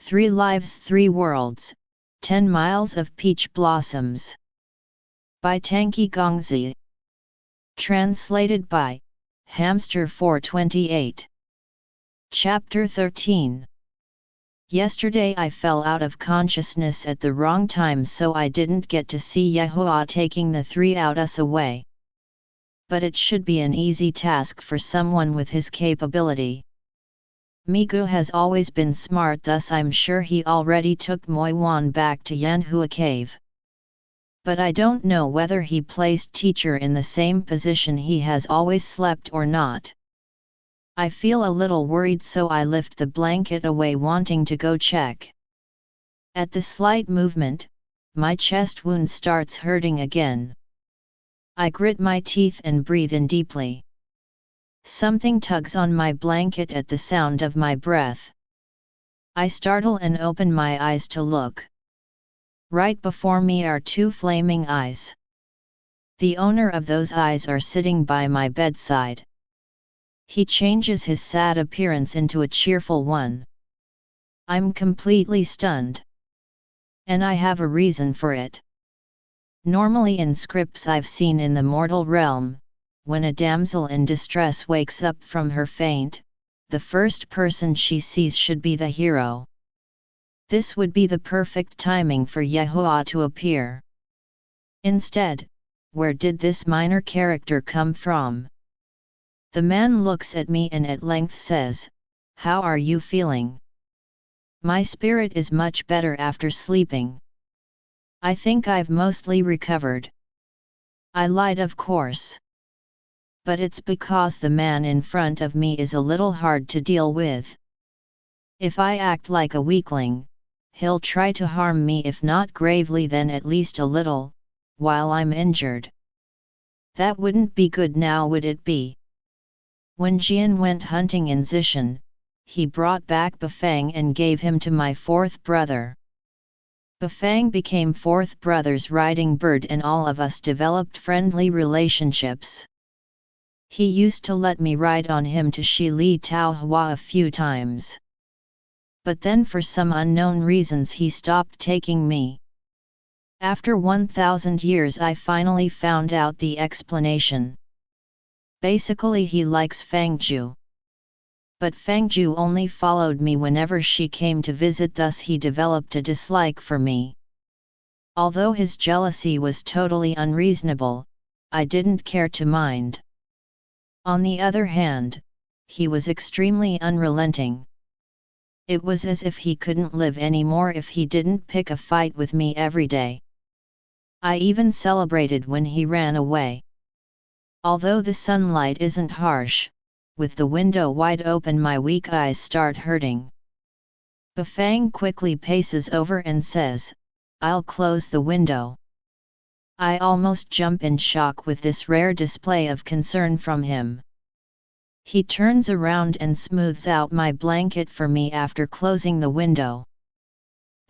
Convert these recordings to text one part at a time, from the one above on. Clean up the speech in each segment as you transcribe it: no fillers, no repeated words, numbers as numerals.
3 Lives 3 Worlds, 10 Miles of Peach Blossoms. By Tangqi Gongzi. Translated by Hamster 428. Chapter 13. Yesterday I fell out of consciousness at the wrong time, so I didn't get to see Yahuwah taking the 3 out us away. But it should be an easy task for someone with his capability. Migu has always been smart, thus I'm sure he already took Moi Wan back to Yanhua Cave. But I don't know whether he placed teacher in the same position he has always slept or not. I feel a little worried, so I lift the blanket away, wanting to go check. At the slight movement, my chest wound starts hurting again. I grit my teeth and breathe in deeply. Something tugs on my blanket at the sound of my breath. I startle and open my eyes to look. Right before me are 2 flaming eyes. The owner of those eyes are sitting by my bedside. He changes his sad appearance into a cheerful one. I'm completely stunned. And I have a reason for it. Normally in scripts I've seen in the mortal realm, when a damsel in distress wakes up from her faint, the first person she sees should be the hero. This would be the perfect timing for Yahuwah to appear. Instead, where did this minor character come from? The man looks at me and at length says, "How are you feeling?" My spirit is much better after sleeping. I think I've mostly recovered. I lied, of course. But it's because the man in front of me is a little hard to deal with. If I act like a weakling, he'll try to harm me, if not gravely then at least a little, while I'm injured. That wouldn't be good, now would it be? When Jian went hunting in Zishan, he brought back Bafang and gave him to my 4th brother. Bafang became 4th brother's riding bird and all of us developed friendly relationships. He used to let me ride on him to Shili Tao Hua a few times. But then for some unknown reasons he stopped taking me. After 1,000 years I finally found out the explanation. Basically he likes Fangju. But Fangju only followed me whenever she came to visit, thus he developed a dislike for me. Although his jealousy was totally unreasonable, I didn't care to mind. On the other hand, he was extremely unrelenting. It was as if he couldn't live anymore if he didn't pick a fight with me every day. I even celebrated when he ran away. Although the sunlight isn't harsh, with the window wide open my weak eyes start hurting. Bafang quickly paces over and says, "I'll close the window." I almost jump in shock with this rare display of concern from him. He turns around and smooths out my blanket for me after closing the window.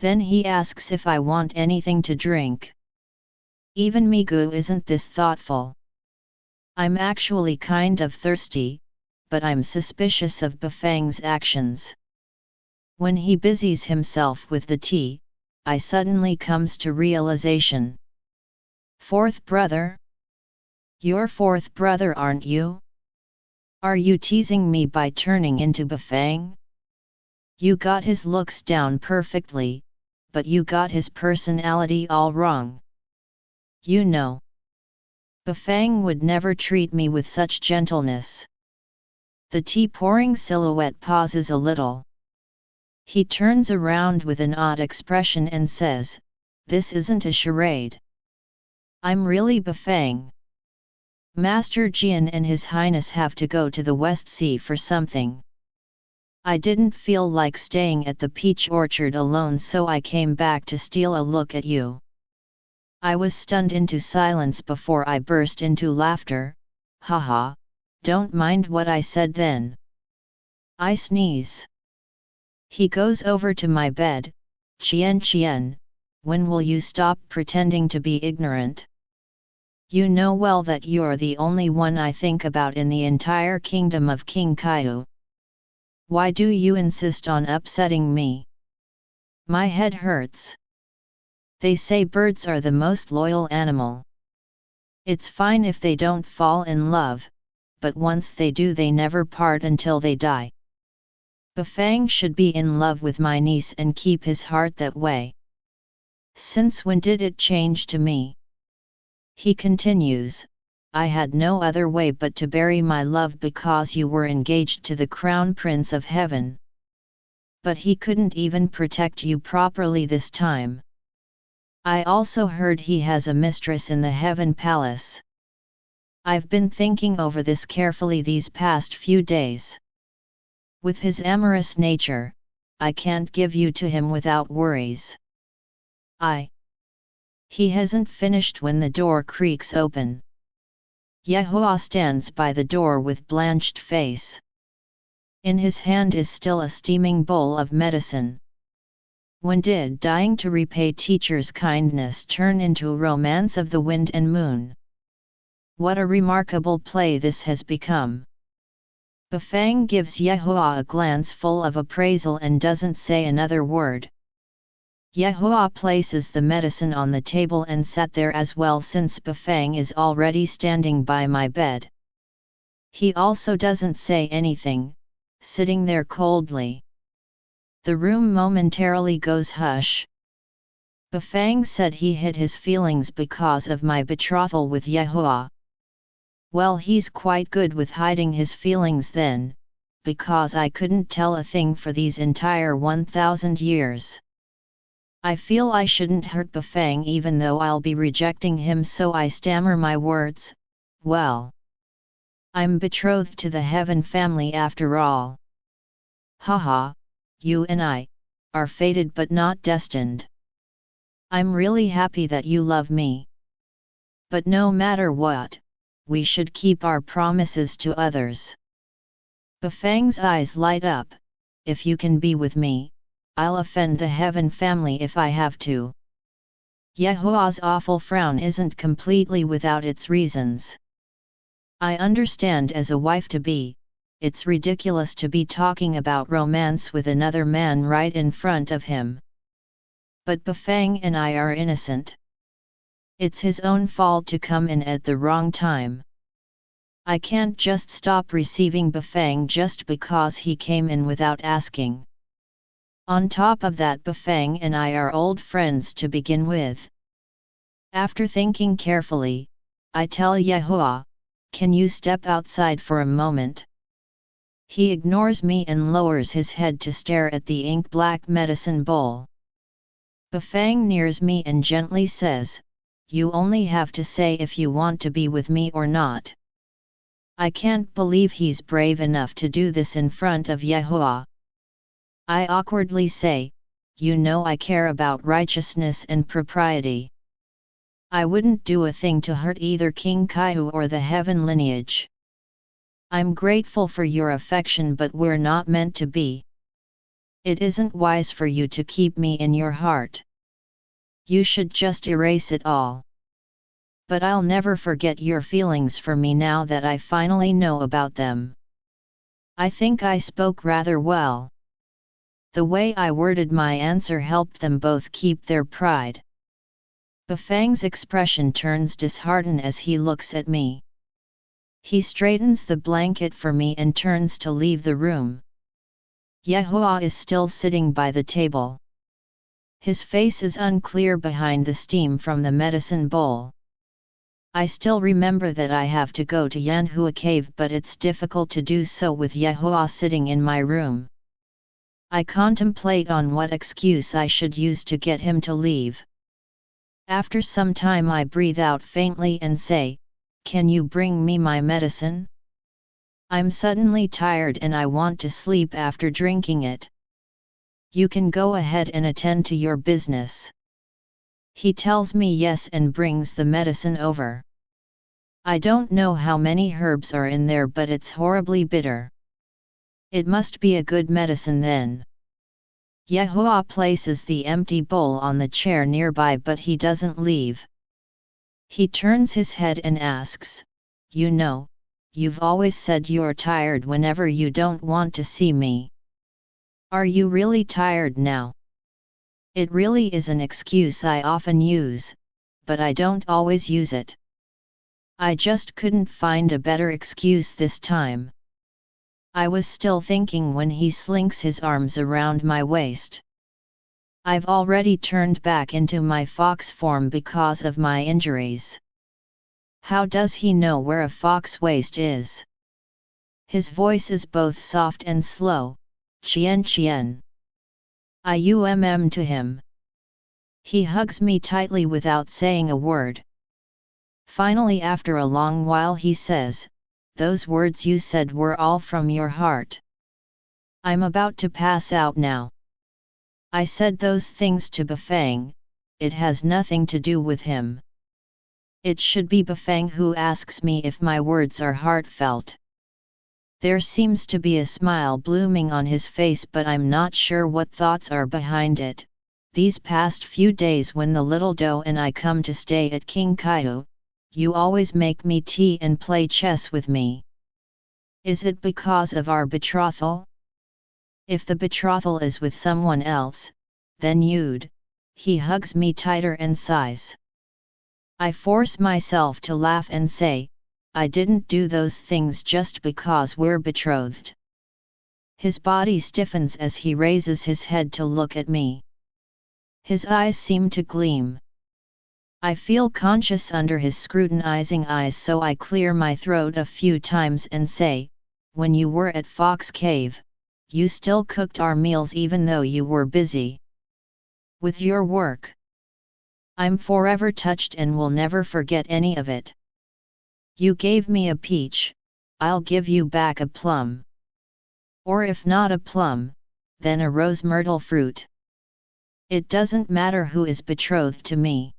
Then he asks if I want anything to drink. Even Migu isn't this thoughtful. I'm actually kind of thirsty, but I'm suspicious of Bafang's actions. When he busies himself with the tea, I suddenly comes to realization. 4th brother? You're 4th brother, aren't you? Are you teasing me by turning into Bafang? You got his looks down perfectly, but you got his personality all wrong. You know, Bafang would never treat me with such gentleness. The tea-pouring silhouette pauses a little. He turns around with an odd expression and says, "This isn't a charade. I'm really Bafang. Master Jian and His Highness have to go to the West Sea for something. I didn't feel like staying at the peach orchard alone, so I came back to steal a look at you." I was stunned into silence before I burst into laughter. "Haha, don't mind what I said then." I sneeze. He goes over to my bed. Qian, when will you stop pretending to be ignorant? You know well that you're the only one I think about in the entire kingdom of King Kaiu. Why do you insist on upsetting me? My head hurts. They say birds are the most loyal animal. It's fine if they don't fall in love, but once they do they never part until they die. Bafang should be in love with my niece and keep his heart that way. Since when did it change to me? He continues, I had no other way but to bury my love because you were engaged to the crown prince of heaven. But he couldn't even protect you properly this time. I also heard he has a mistress in the heaven palace. I've been thinking over this carefully these past few days. With his amorous nature, I can't give you to him without worries. He hasn't finished when the door creaks open. Yehua stands by the door with blanched face. In his hand is still a steaming bowl of medicine. When did dying to repay teacher's kindness turn into a romance of the wind and moon? What a remarkable play this has become. Bafang gives Yehua a glance full of appraisal and doesn't say another word. Yehua places the medicine on the table and sat there as well since Bafang is already standing by my bed. He also doesn't say anything, sitting there coldly. The room momentarily goes hush. Bafang said he hid his feelings because of my betrothal with Yehua. Well, he's quite good with hiding his feelings then, because I couldn't tell a thing for these entire 1000 years. I feel I shouldn't hurt Bafang even though I'll be rejecting him, so I stammer my words, well, I'm betrothed to the heaven family after all. Haha, you and I are fated but not destined. I'm really happy that you love me. But no matter what, we should keep our promises to others. Bafang's eyes light up. If you can be with me, I'll offend the heaven family if I have to. Yehua's awful frown isn't completely without its reasons. I understand as a wife-to-be, it's ridiculous to be talking about romance with another man right in front of him. But Bafang and I are innocent. It's his own fault to come in at the wrong time. I can't just stop receiving Bafang just because he came in without asking. On top of that, Bafang and I are old friends to begin with. After thinking carefully, I tell Yehua, can you step outside for a moment? He ignores me and lowers his head to stare at the ink-black medicine bowl. Bafang nears me and gently says, you only have to say if you want to be with me or not. I can't believe he's brave enough to do this in front of Yehua. I awkwardly say, you know I care about righteousness and propriety. I wouldn't do a thing to hurt either King Kaihu or the heaven lineage. I'm grateful for your affection, but we're not meant to be. It isn't wise for you to keep me in your heart. You should just erase it all. But I'll never forget your feelings for me now that I finally know about them. I think I spoke rather well. The way I worded my answer helped them both keep their pride. Bafang's expression turns disheartened as he looks at me. He straightens the blanket for me and turns to leave the room. Yehua is still sitting by the table. His face is unclear behind the steam from the medicine bowl. I still remember that I have to go to Yanhua Cave, but it's difficult to do so with Yehua sitting in my room. I contemplate on what excuse I should use to get him to leave. After some time I breathe out faintly and say, can you bring me my medicine? I'm suddenly tired and I want to sleep after drinking it. You can go ahead and attend to your business. He tells me yes and brings the medicine over. I don't know how many herbs are in there, but it's horribly bitter. It must be a good medicine then. Yehua places the empty bowl on the chair nearby, but he doesn't leave. He turns his head and asks, you know, you've always said you're tired whenever you don't want to see me. Are you really tired now? It really is an excuse I often use, but I don't always use it. I just couldn't find a better excuse this time. I was still thinking when he slinks his arms around my waist. I've already turned back into my fox form because of my injuries. How does he know where a fox waist is? His voice is both soft and slow. Qian Qian. I to him. He hugs me tightly without saying a word. Finally, after a long while, he says, "Those words you said were all from your heart. I'm about to pass out now. I said those things to Bafang, it has nothing to do with him. It should be Bafang who asks me if my words are heartfelt." There seems to be a smile blooming on his face, but I'm not sure what thoughts are behind it. These past few days when the little doe and I come to stay at King Kaihu, you always make me tea and play chess with me. Is it because of our betrothal? If the betrothal is with someone else, then he hugs me tighter and sighs. I force myself to laugh and say, I didn't do those things just because we're betrothed. His body stiffens as he raises his head to look at me. His eyes seem to gleam. I feel conscious under his scrutinizing eyes, so I clear my throat a few times and say, "When you were at Fox Cave, you still cooked our meals even though you were busy with your work. I'm forever touched and will never forget any of it. You gave me a peach, I'll give you back a plum. Or if not a plum, then a rose myrtle fruit. It doesn't matter who is betrothed to me.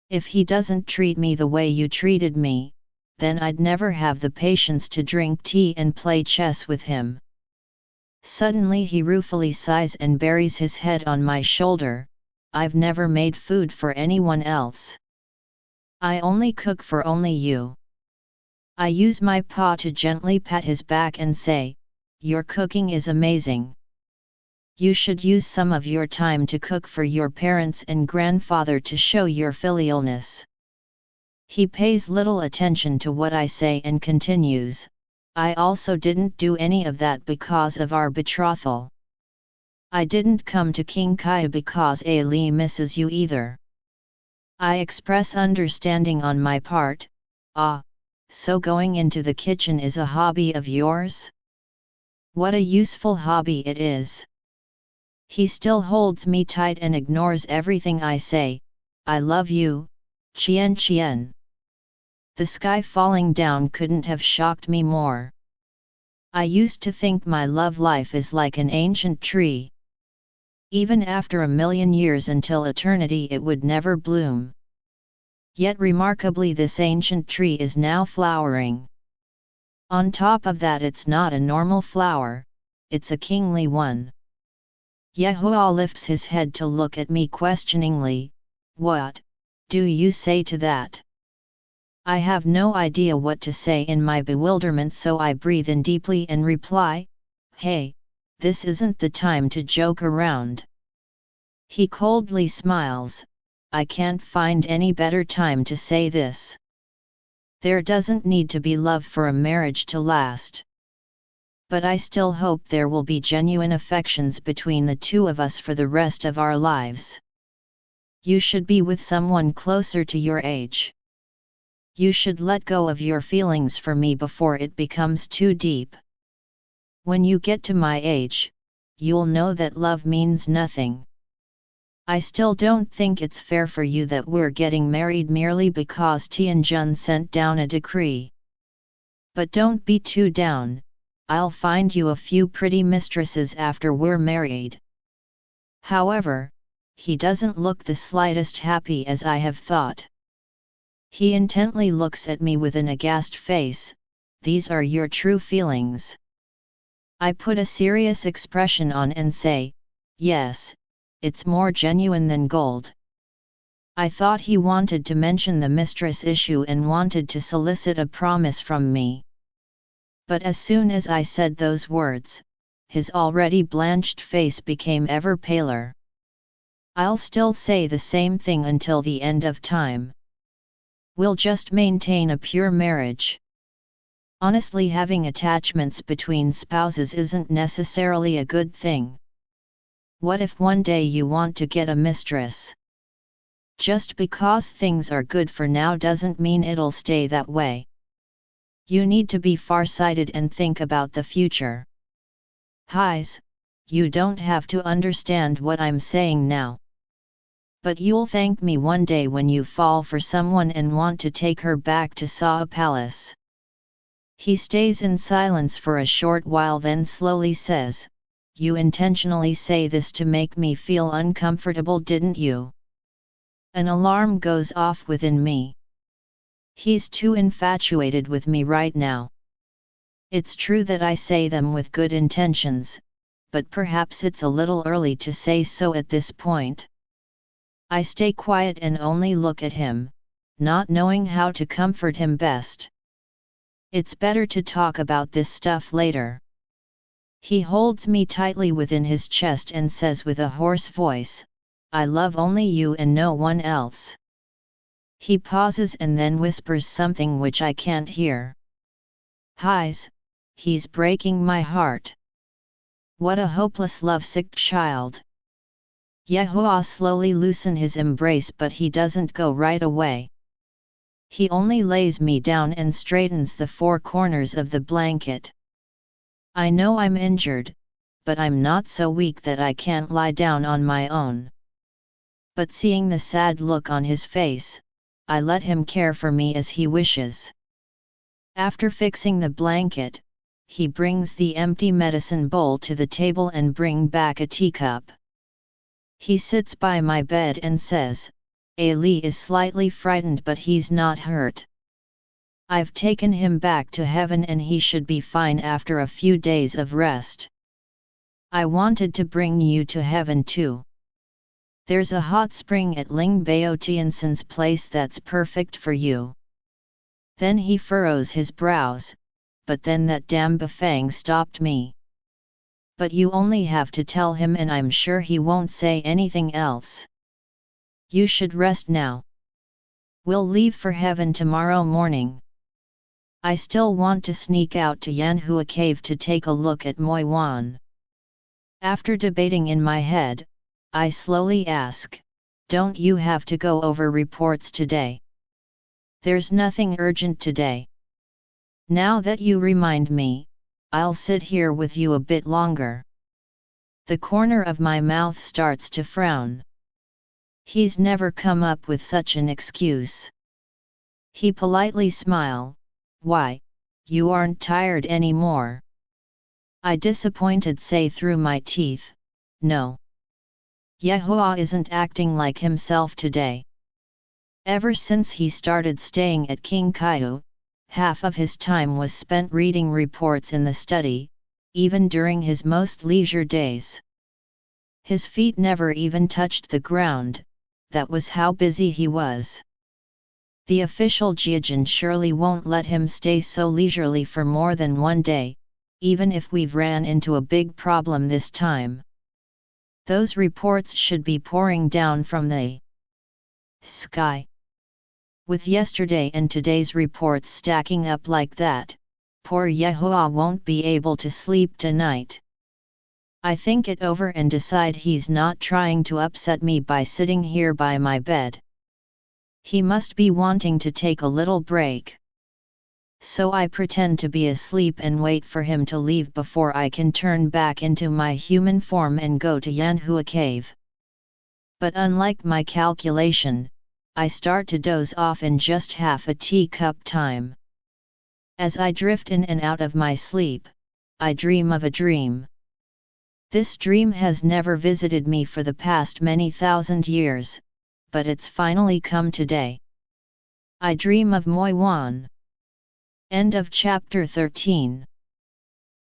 If he doesn't treat me the way you treated me, then I'd never have the patience to drink tea and play chess with him." Suddenly he ruefully sighs and buries his head on my shoulder. "I've never made food for anyone else. I only cook for only you." I use my paw to gently pat his back and say, "Your cooking is amazing. You should use some of your time to cook for your parents and grandfather to show your filialness." He pays little attention to what I say and continues, "I also didn't do any of that because of our betrothal. I didn't come to King Kai because A Li misses you either." I express understanding on my part. "Ah, so going into the kitchen is a hobby of yours? What a useful hobby it is." He still holds me tight and ignores everything I say. "I love you, Qian Qian." The sky falling down couldn't have shocked me more. I used to think my love life is like an ancient tree. Even after 1,000,000 years until eternity it would never bloom. Yet remarkably this ancient tree is now flowering. On top of that, it's not a normal flower, it's a kingly one. Yehua lifts his head to look at me questioningly. "What do you say to that?" I have no idea what to say in my bewilderment, so I breathe in deeply and reply, "Hey, this isn't the time to joke around." He coldly smiles. "I can't find any better time to say this. There doesn't need to be love for a marriage to last. But I still hope there will be genuine affections between the two of us for the rest of our lives. You should be with someone closer to your age. You should let go of your feelings for me before it becomes too deep. When you get to my age, you'll know that love means nothing. I still don't think it's fair for you that we're getting married merely because Tianjun sent down a decree. But don't be too down, I'll find you a few pretty mistresses after we're married." However, he doesn't look the slightest happy as I have thought. He intently looks at me with an aghast face. "These are your true feelings?" I put a serious expression on and say, "Yes, it's more genuine than gold." I thought he wanted to mention the mistress issue and wanted to solicit a promise from me. But as soon as I said those words, his already blanched face became ever paler. I'll still say the same thing until the end of time. We'll just maintain a pure marriage. Honestly, having attachments between spouses isn't necessarily a good thing. What if one day you want to get a mistress? Just because things are good for now doesn't mean it'll stay that way. You need to be farsighted and think about the future. Highs, you don't have to understand what I'm saying now. But you'll thank me one day when you fall for someone and want to take her back to Sao Palace. He stays in silence for a short while, then slowly says, "You intentionally say this to make me feel uncomfortable, didn't you?" An alarm goes off within me. He's too infatuated with me right now. It's true that I say them with good intentions, but perhaps it's a little early to say so at this point. I stay quiet and only look at him, not knowing how to comfort him best. It's better to talk about this stuff later. He holds me tightly within his chest and says with a hoarse voice, "I love only you and no one else." He pauses and then whispers something which I can't hear. Highs, he's breaking my heart. What a hopeless lovesick child. Yehua slowly loosens his embrace, but he doesn't go right away. He only lays me down and straightens the four corners of the blanket. I know I'm injured, but I'm not so weak that I can't lie down on my own. But seeing the sad look on his face, I let him care for me as he wishes. After fixing the blanket, he brings the empty medicine bowl to the table and brings back a teacup. He sits by my bed and says, "Ali is slightly frightened, but he's not hurt. I've taken him back to heaven and he should be fine after a few days of rest. I wanted to bring you to heaven too. There's a hot spring at Ling Bao Tiansen's place that's perfect for you." Then he furrows his brows, "But then that damn Bafang stopped me." "But you only have to tell him and I'm sure he won't say anything else. You should rest now. We'll leave for heaven tomorrow morning." I still want to sneak out to Yanhua Cave to take a look at Moi Wan. After debating in my head, I slowly ask, "Don't you have to go over reports today?" "There's nothing urgent today. Now that you remind me, I'll sit here with you a bit longer." The corner of my mouth starts to frown. He's never come up with such an excuse. He politely smiles, "Why, you aren't tired anymore?" I disappointed say through my teeth, "No. Yehua isn't acting like himself today. Ever since he started staying at King Kaiu, half of his time was spent reading reports in the study, even during his most leisure days. His feet never even touched the ground, that was how busy he was. The official Jiajin surely won't let him stay so leisurely for more than one day, even if we've ran into a big problem this time. Those reports should be pouring down from the sky. With yesterday and today's reports stacking up like that, poor Yehua won't be able to sleep tonight. I think it over and decide he's not trying to upset me by sitting here by my bed. He must be wanting to take a little break. So I pretend to be asleep and wait for him to leave before I can turn back into my human form and go to Yanhua Cave. But unlike my calculation, I start to doze off in just half a teacup time. As I drift in and out of my sleep, I dream of a dream. This dream has never visited me for the past many thousand years, but it's finally come today. I dream of Moi Wan. End of chapter 13.